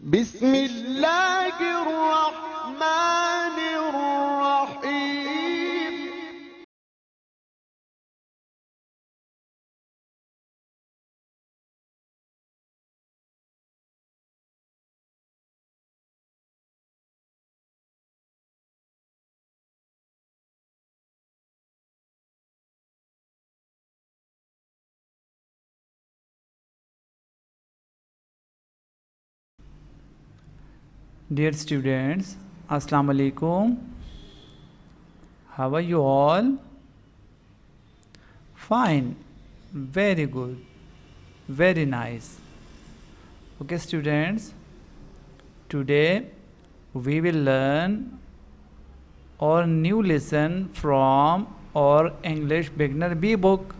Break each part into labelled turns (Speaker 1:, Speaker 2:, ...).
Speaker 1: بسم الله الرحمن الرحيم.
Speaker 2: Dear students, Assalamu alaikum. How are you all? Fine, very good, very nice. Okay, students, today we will learn our new lesson from our English Beginner B book.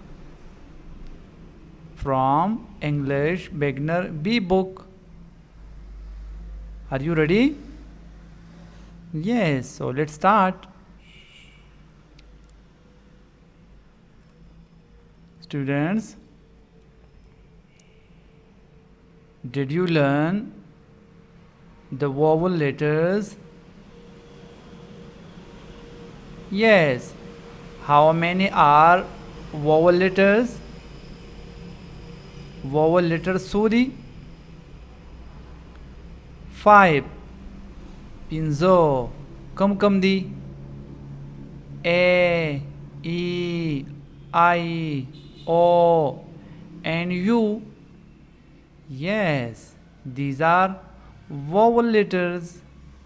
Speaker 2: From English Beginner B book. Are you ready? Yes, so let's start. Students, did you learn the vowel letters? Yes. How many are vowel letters? Vowel letters Suri? 5. Pinzo. Kam di? A, E, I, O, and U. Yes, these are vowel letters.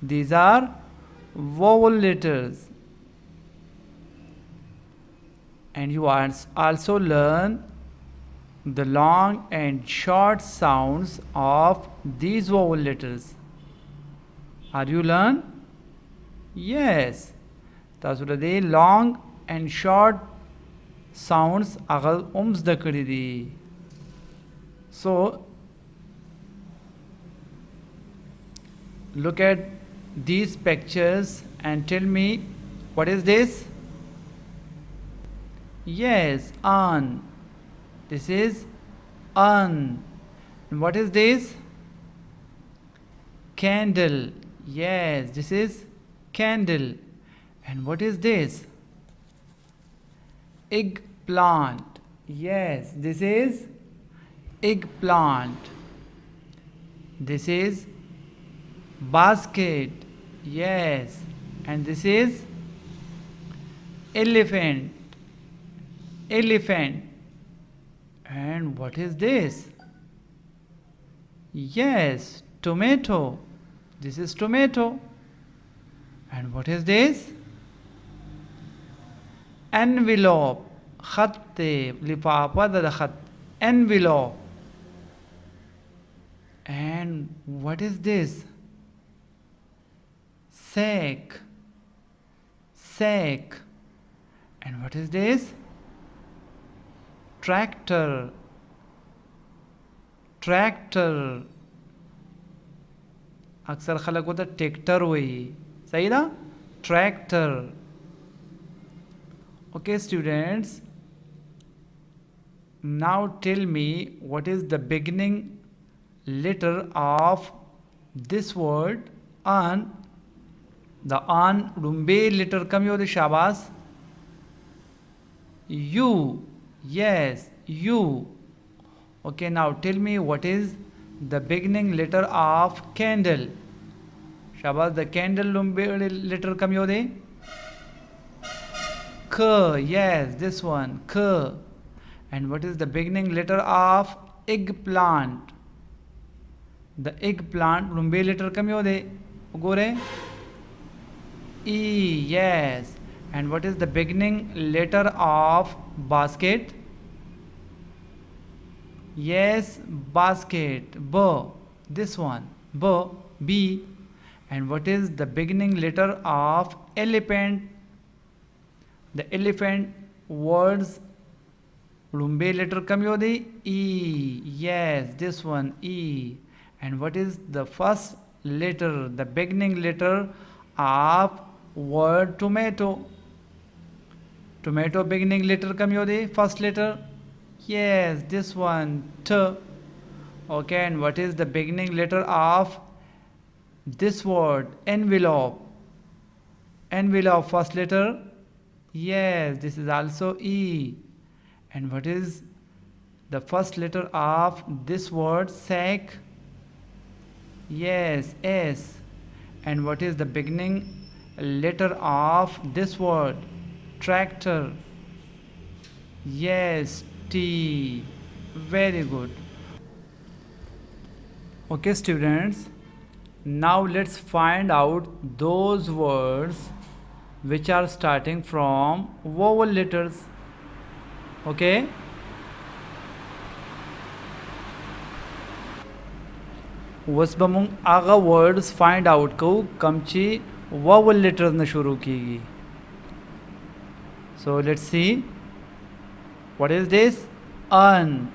Speaker 2: These are vowel letters. And you also learn the long and short sounds of these vowel letters. Are you learn? Yes. تاسو د long and short sounds هغه زده کړي دي. So look at these pictures and tell me, what is this? Yes, an. This is an. And what is this? Candle. Yes, this is candle. And what is this? Eggplant. Yes, this is eggplant. This is basket. Yes, and this is elephant. Elephant. And what is this? Yes, tomato. This is tomato. And what is this? Envelope. خط لفافة ده خط. Envelope. And what is this? Sack. Sack. And what is this? Tractor. Tractor. अक्सर खलक होता tractor वही सही ना tractor. Okay, students, now tell me what is the beginning letter of this word an. The an rumbe letter kam yode shabas. U. Yes, U. Okay, now tell me what is the beginning letter of candle. Shabas, the candle rumbe letter kam yode. K. Yes, this one, K. And what is the beginning letter of eggplant? The eggplant rumbe letter kam yode. Gore. E. Yes. And what is the beginning letter of basket? Yes, basket. B. This one, B. B. And what is the beginning letter of elephant? The elephant words rumbe letter kam yode. E. Yes, this one, E. And what is the first letter, the beginning letter of word tomato? Tomato beginning letter kam yode, first letter. Yes, this one, T. Okay, and what is the beginning letter of this word envelope. Envelope first letter, yes, this is also E. And what is the first letter of this word sack? Yes, S. And what is the beginning letter of this word tractor? Yes, T. Very good. Okay students, now let's find out those words which are starting from vowel letters. Okay, वस बमुंग आगा words find out को कमची vowel letters न शुरू कीगी. So let's see. What is this? Un.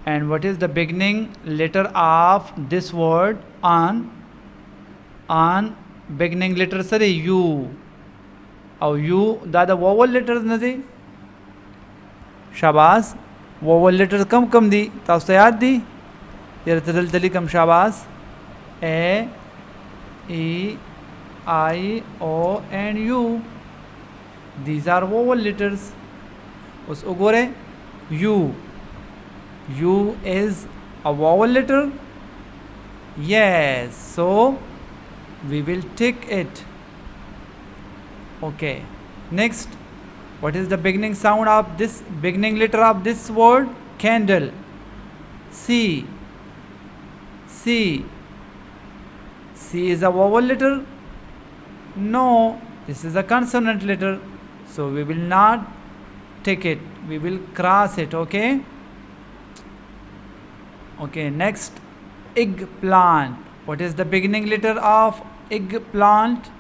Speaker 2: And what is the beginning letter of this word? An. Beginning letter sir U. और U दादा vowel letters नहीं. शाबाश. vowel letters कम दी. ताउस याद दी. ये तली कम शाबाश. A, E, I, O and U. These are vowel letters. उस उगोरे U. U is a vowel letter. Yes. So we will tick it. Okay. Next, what is the beginning sound of this beginning letter of this word? Candle. C. C is a vowel letter? No, this is a consonant letter. So we will not take it. We will cross it. Okay. Okay. Next, eggplant. What is the beginning letter of eggplant?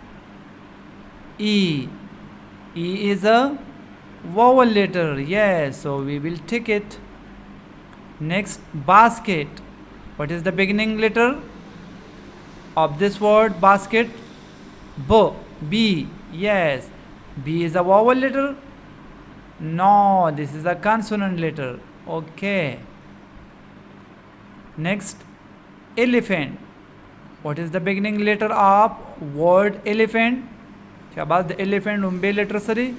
Speaker 2: E. E is a vowel letter. Yes. So we will take it. Next, basket. What is the beginning letter of this word basket? B. Yes. B is a vowel letter? No, this is a consonant letter. Okay. Next, elephant. What is the beginning letter of word elephant? Shabaz, the elephant umbe letter sari?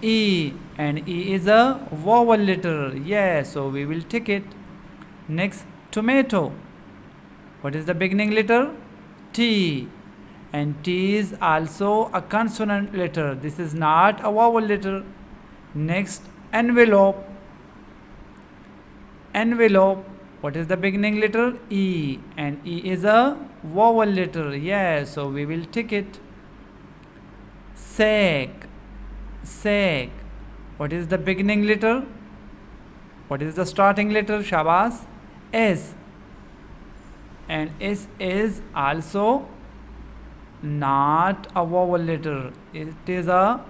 Speaker 2: E. And E is a vowel letter. Yes, so we will take it. Next, tomato. What is the beginning letter? T. And T is also a consonant letter. This is not a vowel letter. Next, envelope. Envelope. What is the beginning letter? E. And E is a vowel letter. Yes, so we will tick it. Sack. Sack. What is the beginning letter? What is the starting letter? Shabas. S. And S is also not a vowel letter. It is a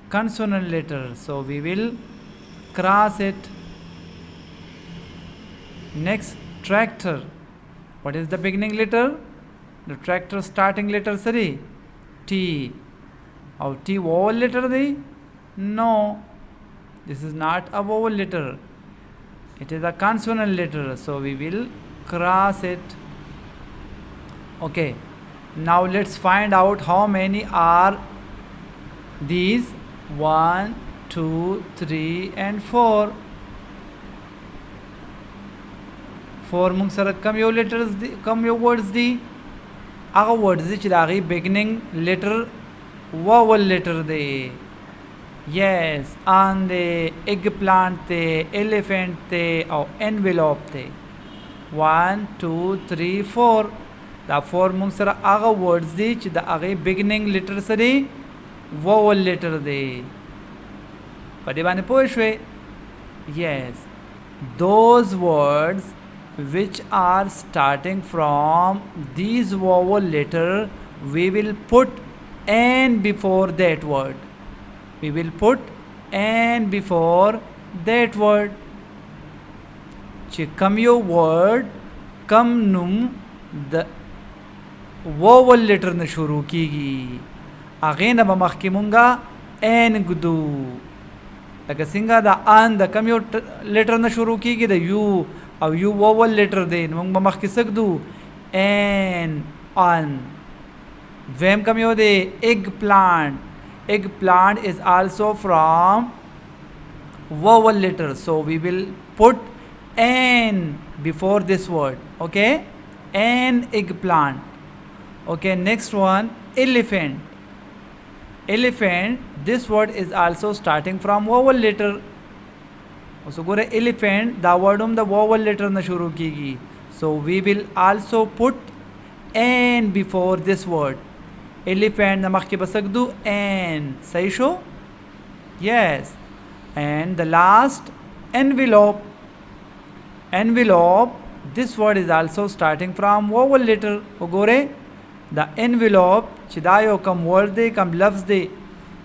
Speaker 2: consonant letter. So we will cross it. Next, tractor. What is the beginning letter? The tractor starting letter sari? T. Or T vowel letter di? No. This is not a vowel letter. It is a consonant letter. So we will cross it. Okay. Now let's find out how many are these. 1, 2, 3 and 4. 4 mung sara kam yo letters di, kam yo words di. Aga words di chilagi beginning letter vowel letter de. Yes, on the eggplant the elephant the or envelope the. 1, 2, 3, 4. The 4 mung sara aga words di ch the aga beginning letter sari vowel letter de. Padibane poishwe. Yes, those words which are starting from these vowel letter, we will put N before that word. We will put N before that word. Chikam yo word kam num the vowel letter na shuru kigi. Again ba makhkimunga N gudu. Like singa the an the kam yo letter na shuru kigi the U او یو وول لیټر دی نو موږ به مخکې څه ږدو ان ان. دویم کوم یو دی ایگ پلانٹ. ایگ پلانٹ is also from vowel letter, so we will put an before this word. Okay, an eggplant. Okay, next one elephant. Elephant, this word is also starting from vowel letter. So go to elephant, the word the vowel letter na shuru kigi, so we will also put an before this word. Elephant na makhke basakdu an. Sahi sho? Yes. And the last envelope. Envelope, this word is also starting from vowel letter. Ogore the envelope چې دا یو کم ورډ دی کم لفظ دی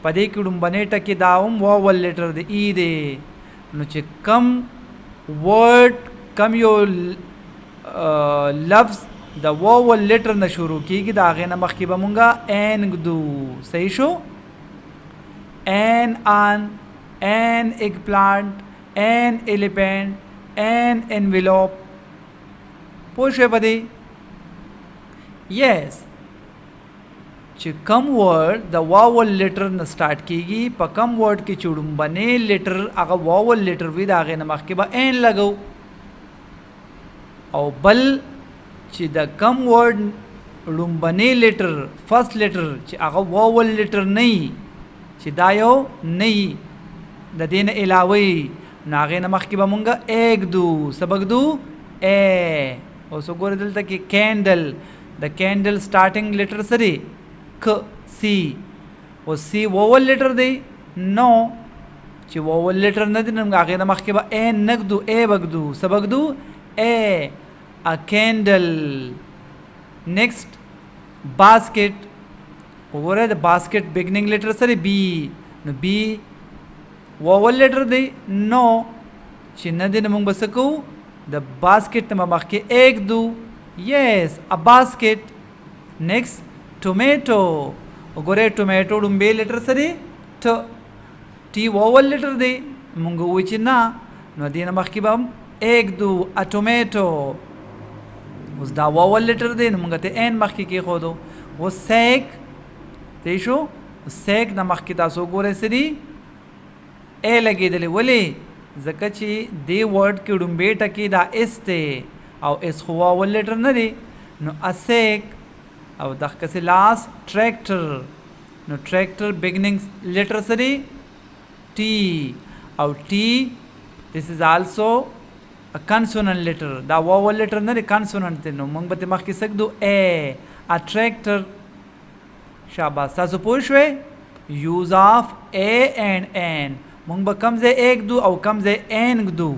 Speaker 2: په دې کې ډومبنې ټکي دا هم وول لیټر دی ای دی. نو چې کم ورډ کم یو لفظ د وول لیټر نه شروع کیږي دا هغې نه مخکې به مونږه ان ږدو. صحیح شو؟ ان ان an eggplant, an elephant, an envelope. پوه شوې په دې؟ yes. چې کم ورډ د واول لیټر نه سٹارټ کیږي په کم ورډ کې چې ډومبنې لیټر هغه واول لیټر وي د هغې نه مخکې به ان لګو. او بل چې د کم ورډ ډومبنې لیټر فرست لیټر چې هغه واول لیټر نه وي چې دا یو نه وي د دې نه علاوه یي نو هغې نه مخکې به مونږ ا ږدو. څه به ږدو؟ ا. اوس وګوره دلته کې کینډل د کینډل سټارټینګ لیټر څه دی؟ ک سی. او سی وول لیټر دی؟ نو چې وول لیټر نه دی نو هغې نه مخکې به ا نه ږدو ا به ږدو. څه به ږدو؟ ا. ا کینډل. نیکسټ باسکټ. وګوره د باسکټ بګنینګ لیټر څه دی؟ بی. نو بی وول لیټر دی؟ نو چې نه دی نو موږ به څه کوو؟ د باسکټ نه به مخکې ا ږدو. yes, a basket. next tomato. وګورئ ټومیټو ډومبې لیټر څه دی؟ ټ. ټي وول لیټر دی؟ موږ ووایو چې نه نو دې نه مخکې به هم ا ږدو. ا ټومیټو. اوس دا وول لیټر دی نو موږ ته ان مخکې کېښودو. اوس سیک. صحیح شو؟ سیک نه مخکې تاسو وګورئ څه دی؟ ا لګېدلې. ولې؟ ځکه چې دې ورډ کې ډومبې ټکي دا اس دی او اس خو واول لیټر نه دی. نو اسیک. او دغسې لاست ټریکټر. نو ټریکټر بګنینګ لیټر څه دی؟ ټي. او ټي this is also a consonant letter. دا واول لیټر نه دی consonant دی نو موږ به ترې مخکې څه ږدو؟ ا. ا ټریکټر. شاباس. تاسو پوه شوئ؟ یوز آف ا اینډ ان. موږ به کم ځای ا ږدو او کم ځای ان ږدو.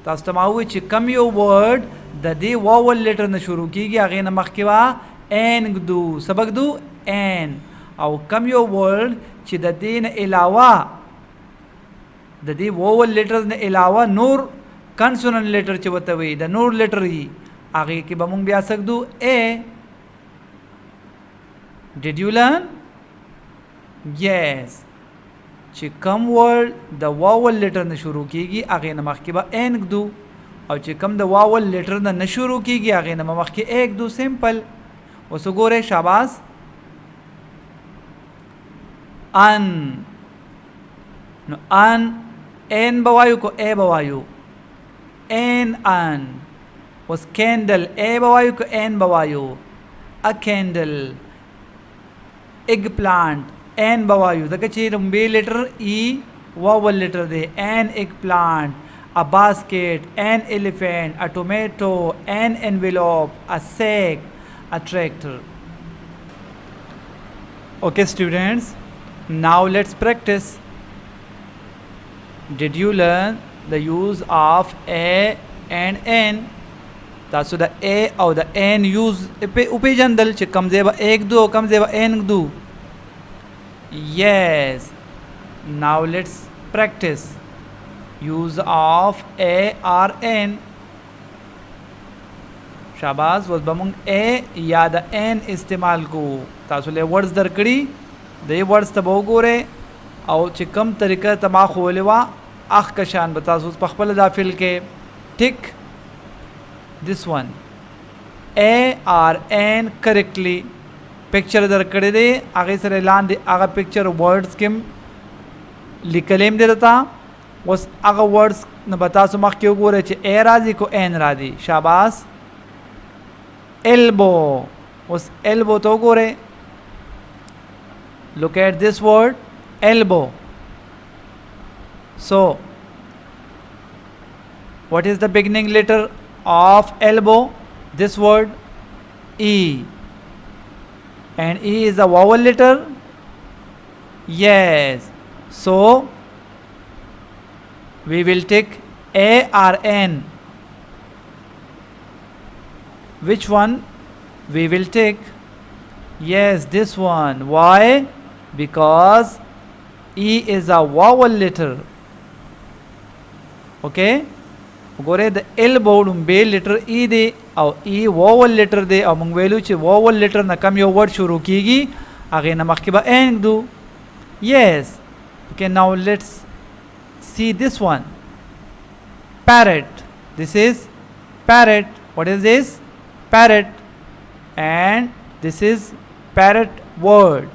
Speaker 2: تاسو ته ما ووایي چې کم یو ورډ د دې واول لیټر نه شروع کیږي هغې نه مخکې به ان ږدو. څه به ږدو؟ ان. او کم یو ورډ چې د دې نه علاوه د دې واول لیټرز نه علاوه نور کنسوننټ لیټر چې ورته وایي د نور لیټر وي هغې کې به موږ بیا څه ږدو؟ ا. did you learn? yes. چې کم ورډ د واول لیټر نه شروع کیږي هغې نه مخکې به ان ږدو او چې کم د واول لیټر نه شروع کیږي هغې نه به مخکې ا ږدو. سمپل. اوس وګورئ. شاباس. ان. نو ان ان به وایو که ا به وایو؟ ان ان. اوس کینډل ا به وایو که ان به وایو؟ ا کینډل. ایگ پلانٹ ان به وایو ځکه چې لومبې لیټر ای واول لیټر دی. ان ایگ پلانٹ. a basket, an elephant, a tomato, an envelope, a sack, a tractor. Okay students, now let's practice. Did you learn the use of a and n? تاسو د a او د n use وپېژندل چې کوم ځای به a ږدو او کوم ځای به n ږدو. yes. now let's practice. use of a or n. شاباس. اوس به مونږ a یا د n استعمال کوو. تاسو له ورډز درکړي دې ورډز ته به وګورئ او چې کوم طریقه ته ما ښوولې وه اخ کشان به تاسو اوس په خپله دا فل کې ټیک this one. A or N correctly. Picture dar kade de आगे sir ऐलान दे आगे picture words किम लिखलेम दे रता उस आगे words न बता सो मख क्यों गोरे चे A राजी को N राजी शाबाश. Elbow उस elbow तो गोरे. Look at this word elbow. So what is the beginning letter of elbow? This word E. And E is a vowel letter? Yes. So we will take A or N. Which one we will take? Yes, this one. Why? Because E is a vowel letter. Okay? Gore the elbow bay letter ई दे और ई vowel letter दे और मंगवेलू चे vowel letter न कम यो word शुरू कीगी आगे न मखिबा एंग दू. Yes. Okay, now let's see this one. Parrot. This is parrot. What is this? Parrot. And this is parrot word.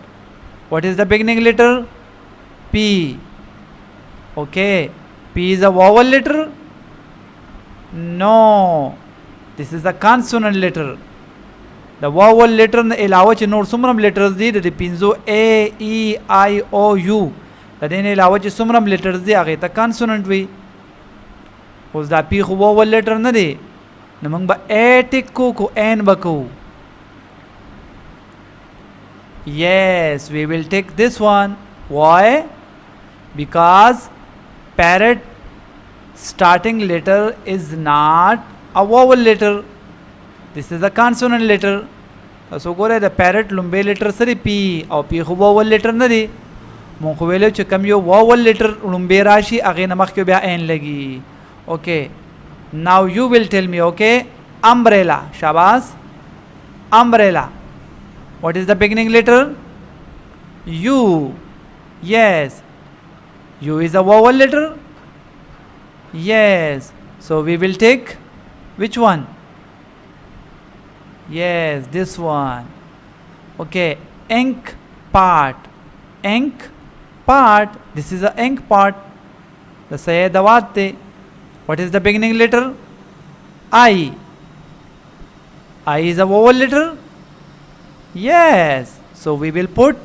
Speaker 2: What is the beginning letter? P. Okay. P is a vowel letter? No. This is a consonant letter. The vowel letter na ilawa ch nor sumram letters di de pinzo A, E, I, O, U. Da den ilawa ch sumram letters di age ta consonant wi. Us da P khu vowel letter na di. Namang ba A tik ko N ba ko. Yes, we will take this one. Why? Because parrot starting letter is not a vowel letter. This is a consonant letter. So go the parrot lumbe letter sari P or P khu vowel letter na di. Mon khu velo chakam yo vowel letter lumbe rashi age namak kyo bya N lagi. Okay. Now you will tell me, okay? Umbrella. Shabas. Umbrella. What is the beginning letter? U. Yes. U is a vowel letter? Yes. So we will take which one? Yes, this one. Okay. Ink part. Ink part. This is a ink part. The Sayedawate. What is the beginning letter? I. I is a vowel letter? Yes. So we will put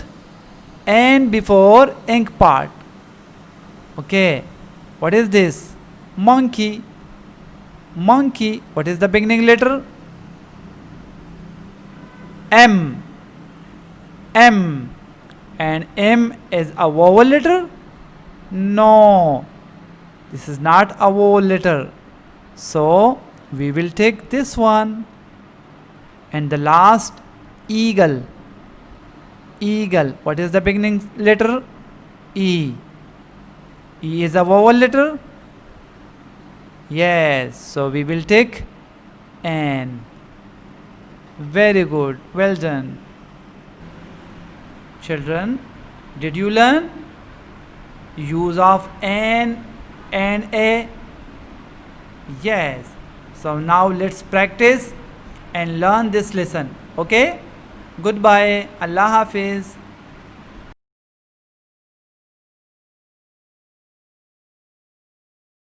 Speaker 2: N before ink part. Okay. What is this? Monkey. Monkey. What is the beginning letter? M. M. And M is a vowel letter? No. This is not a vowel letter. So we will take this one. And the last, eagle. Eagle. What is the beginning letter? E. E is a vowel letter? Yes. So we will take N. Very good. Well done. Children, did you learn use of N and A? Yes. So now let's practice and learn this lesson. Okay? Goodbye. Allah Hafiz.